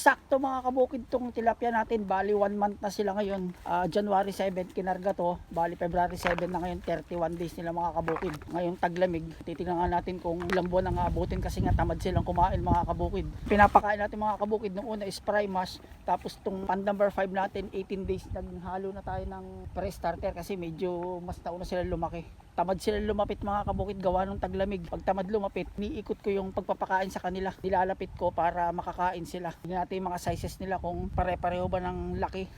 Sakto mga kabukid tong tilapia natin, bali 1 month na sila ngayon. January 7 kinarga to, bali February 7 na ngayon, 31 days nila mga kabukid. Ngayon taglamig, titignan nga natin kung ilang buwan ang aabutin kasi nga tamad silang kumain mga kabukid. Pinapakain natin mga kabukid, nung una is fry mash, tapos tong pan number 5 natin, 18 days naghalo na tayo ng pre-starter kasi medyo mas nauna sila lumaki. Tamad sila lumapit mga kabukid gawa ng taglamig. Pag tamad lumapit, niikot ko yung pagpapakain sa kanila. Nilalapit ko para makakain sila. Tingnan natin yung mga sizes nila kung pare-pareho ba ng laki.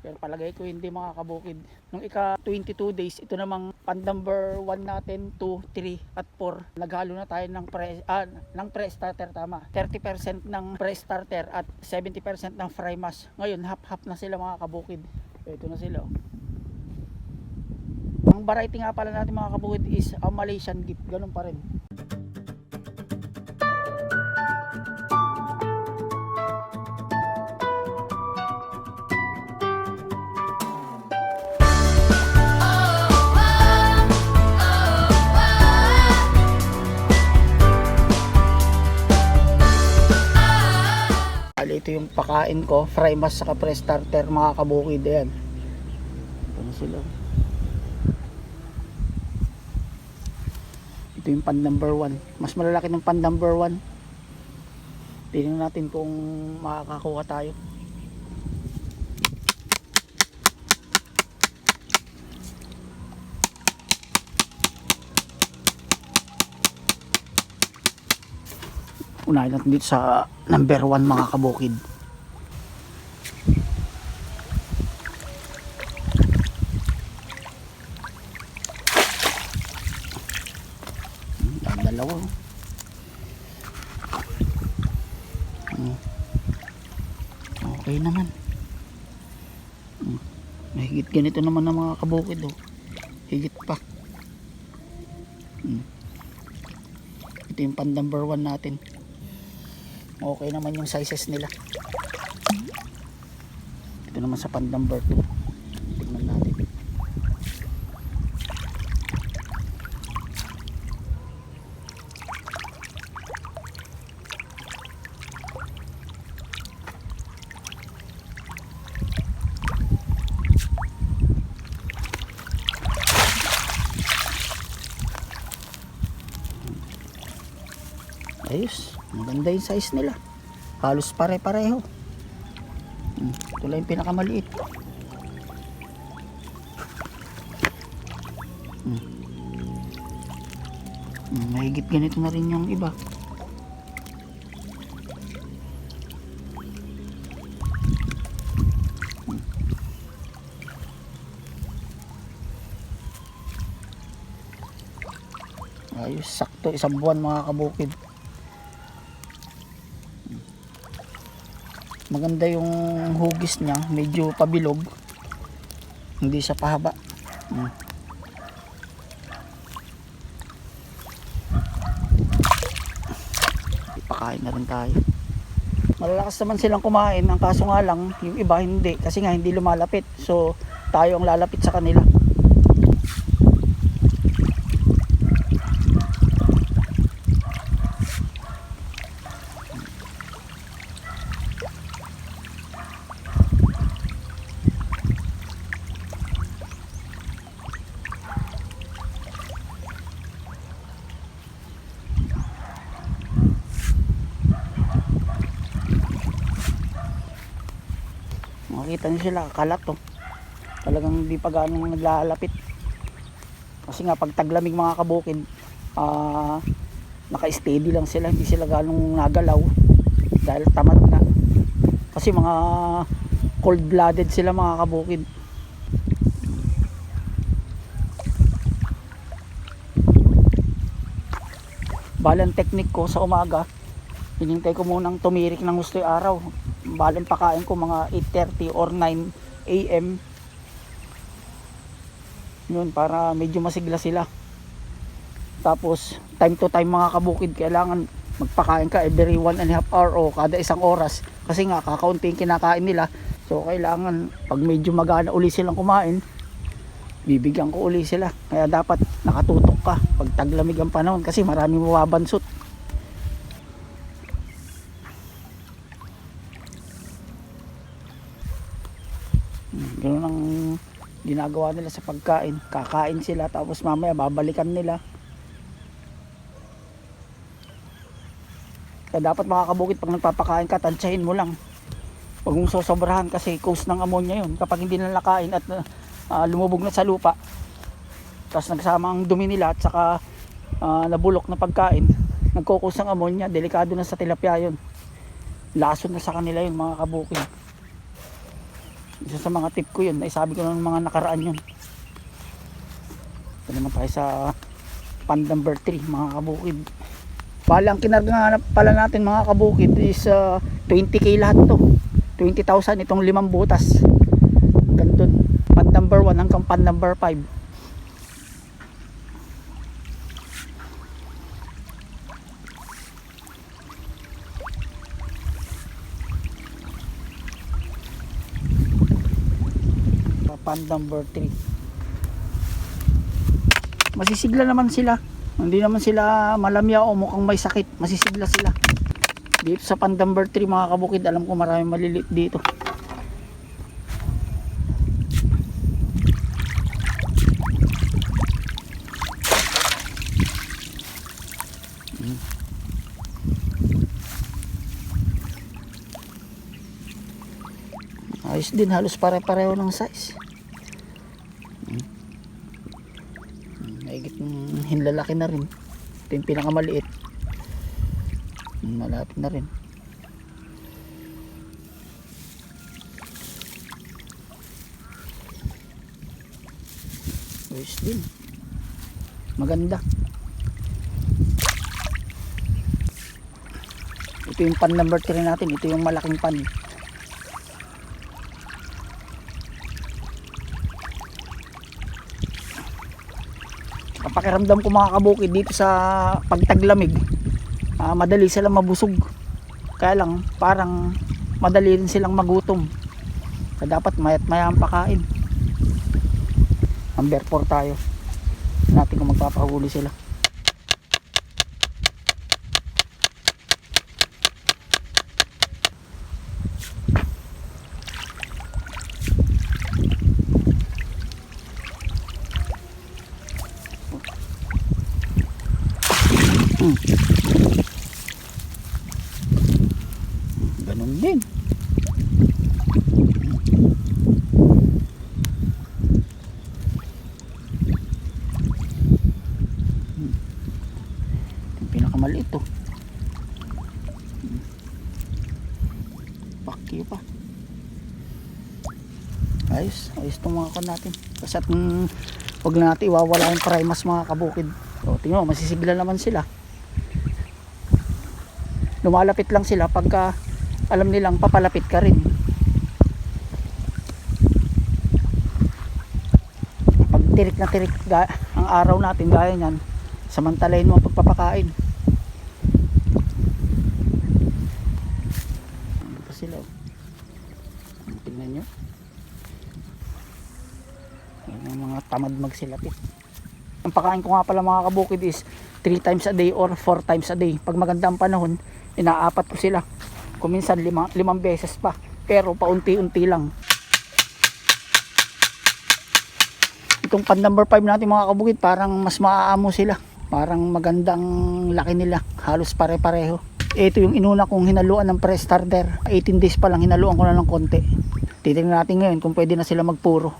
Pero palagay ko hindi mga kabukid. Nung ika 22 days, ito namang pan number 1 natin, 2, 3 at 4. Naghalo na tayo ng pre-starter tama. 30% ng pre-starter at 70% ng fry mash. Ngayon half-half na sila mga kabukid. Ito na sila. Ang variety nga pala natin mga kabukid is a Malaysian gift, ganun pa rin. Ito yung pakain ko, fry mash saka pre-starter mga kabukid. Ayan. Ito na sila. Ito yung pan number 1. Mas malalaki ng pan number 1. Tingnan natin kung makakakuha tayo. Unahin natin dito sa number 1 mga kabukid. Dalawa. Okay naman. Mahigit ganito naman ang mga kabukid. Higit pa. Ito yung pan number 1 natin. Okay naman yung sizes nila. Ito naman sa pan number 2. Tingnan natin. Ayos, maganda yung size nila. Halos pare-pareho. Ito lang yung pinakamaliit. Mahigit ganito na rin yung iba. Ayos, sakto isang buwan mga kabukid. Maganda yung hugis niya, medyo pabilog, hindi siya pahaba. Ipakain na rin tayo. Malalakas naman silang kumain, ang kaso nga lang yung iba hindi, kasi nga hindi lumalapit, so tayo ang lalapit sa kanila. Makita nyo sila, kalat to. Talagang di pa ganong naglalapit. Kasi nga pag taglamig mga kabukid, naka-steady lang sila, hindi sila ganong nagalaw dahil tamad na. Kasi mga cold-blooded sila mga kabukid. Balang technique ko sa umaga, hinintay ko munang tumirik ng gusto yung araw. Balang pakain ko mga 8:30 or 9 AM. Yun, para medyo masigla sila. Tapos time to time mga kabukid, kailangan magpakain ka every 1.5 hour o kada isang oras. Kasi nga kakaunting kinakain nila. So kailangan pag medyo magana uli silang kumain, bibigyan ko uli sila. Kaya dapat nakatutok ka pag taglamig ang panahon kasi maraming mababansot. Ganun ang ginagawa nila sa pagkain. Kakain sila tapos mamaya babalikan nila. Kaya dapat mga kabukid, pag nagpapakain ka, tansyahin mo lang. Huwag mong sosobrahan kasi cause ng ammonia yun. Kapag hindi nila nakain at lumubog na sa lupa, tapos nagsama ang dumi nila at saka nabulok na pagkain, nagkukos ng ammonia, delikado na sa tilapia yun. Lason na sa kanila yun mga kabukid. Isa sa mga tip ko yun, ay sabi ko ng mga nakaraan yun. Ito naman tayo sa pan number 3 mga kabukid. Bali ang kinarga pala natin mga kabukid is 20k lahat to. 20,000 itong 5 butas. Ganun. Pan number 1 hanggang pan number 5. Pan number 3. Masisigla naman sila. Hindi naman sila malamya o mukhang may sakit. Masisigla sila. Dito sa pan number 3 mga kabukid, alam ko maraming maliliit dito. Ayos din, halos pare-pareho ng size. Mahigit hinlalaki na rin. Ito yung pinakamaliit. Malapit na rin. Ayos din. Maganda. Ito yung pan number 3 natin. Ito yung malaking pan. Pakiramdam ko mga kabukid dito sa pagtaglamig, madali silang mabusog. Kaya lang parang madali rin silang magutom. Kaya dapat mayat maya ang pakain. Number 4 tayo. Natin kung magpapahuli sila. Ganun din. Yung pinakamaliit to. Pakyo pa. Ayos itong mga kan natin. Kasi at wag na natin iwawala yung primas mga kabukid. O, tingnan mo, masisigla naman sila. Lumalapit lang sila pagka alam nilang papalapit ka rin. Pag tirik na tirik ang araw natin gaya nyan, samantalahin mo ang pagpapakain. Ano pa sila? Tingnan nyo. Yan ang mga tamad magsilapit. Ang pakain ko nga pala mga kabukid is 3 times a day or 4 times a day. Pag maganda ang panahon, inaapat ko sila. Kung minsan 5 beses pa. Pero paunti-unti lang. Itong pan number 5 natin mga kabukid, parang mas maaamo sila. Parang magandang laki nila. Halos pare-pareho. Ito yung inuna kong hinaluan ng pre-starter. 18 days pa lang, hinaluan ko na ng konti. Titingnan natin ngayon kung pwede na sila magpuro.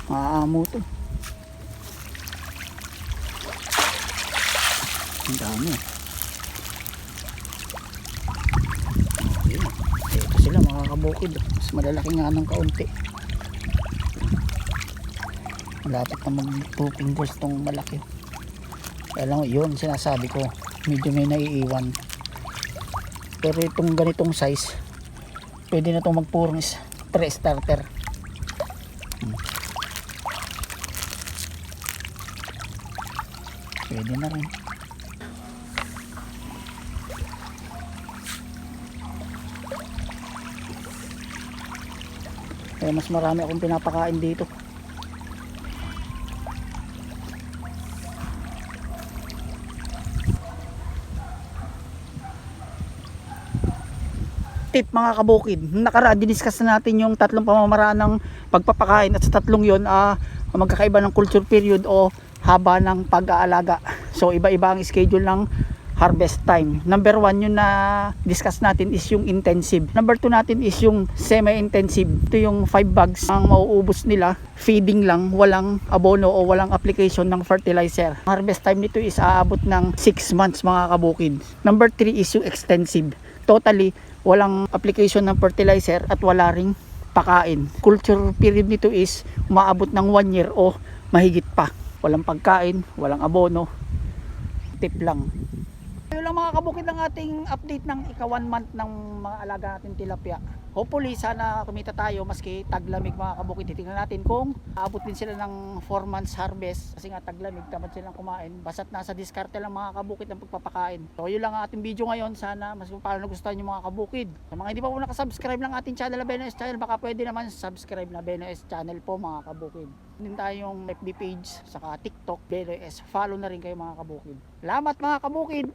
Maaamo to. Ang dami. Ito sila mga kabukid. Mas malalaki nga ng kaunti. Malapit na mag 2 fingers tong malaki. Kaya lang yun sinasabi ko, medyo may naiiwan. Pero itong ganitong size, pwede na itong magpurong pre-starter. Pwede na rin. Kaya mas marami akong pinapakain dito. tip mga kabukid. Nakaraan diniscuss na natin yung tatlong pamamaraan ng pagpapakain at sa tatlong yon magkakaiba ng culture period o haba ng pag-aalaga. So iba-iba ang schedule ng harvest time. Number 1 yung na discuss natin is yung intensive. Number 2 natin is yung semi-intensive. Ito yung 5 bags ang mauubos nila. Feeding lang, walang abono o walang application ng fertilizer. Harvest time nito is aabot ng 6 months mga kabukid. Number 3 is yung extensive. Totally walang application ng fertilizer at wala ring pakain. Culture period nito is umaabot ng 1 year o mahigit pa. Walang pagkain, walang abono. Tip lang. Ayun lang mga kabukid ang ating update ng ika 1 month ng mga alaga natin tilapia. Hopefully sana kumita tayo maski taglamig mga kabukid. Titingnan natin kung aabot din sila ng 4 months harvest kasi nga taglamig tamad silang kumain. Basta't nasa diskarte lang mga kabukid ang pagpapakain. So yun lang ang ating video ngayon. Sana mas paano nagustuhan yung mga kabukid. Sa mga hindi pa po nakasubscribe ng ating channel na BNOS channel, baka pwede naman subscribe na BNOS channel po mga kabukid. Din tayong FB page saka TikTok BNOS. Follow na rin kayo mga kabukid. Salamat mga kabukid.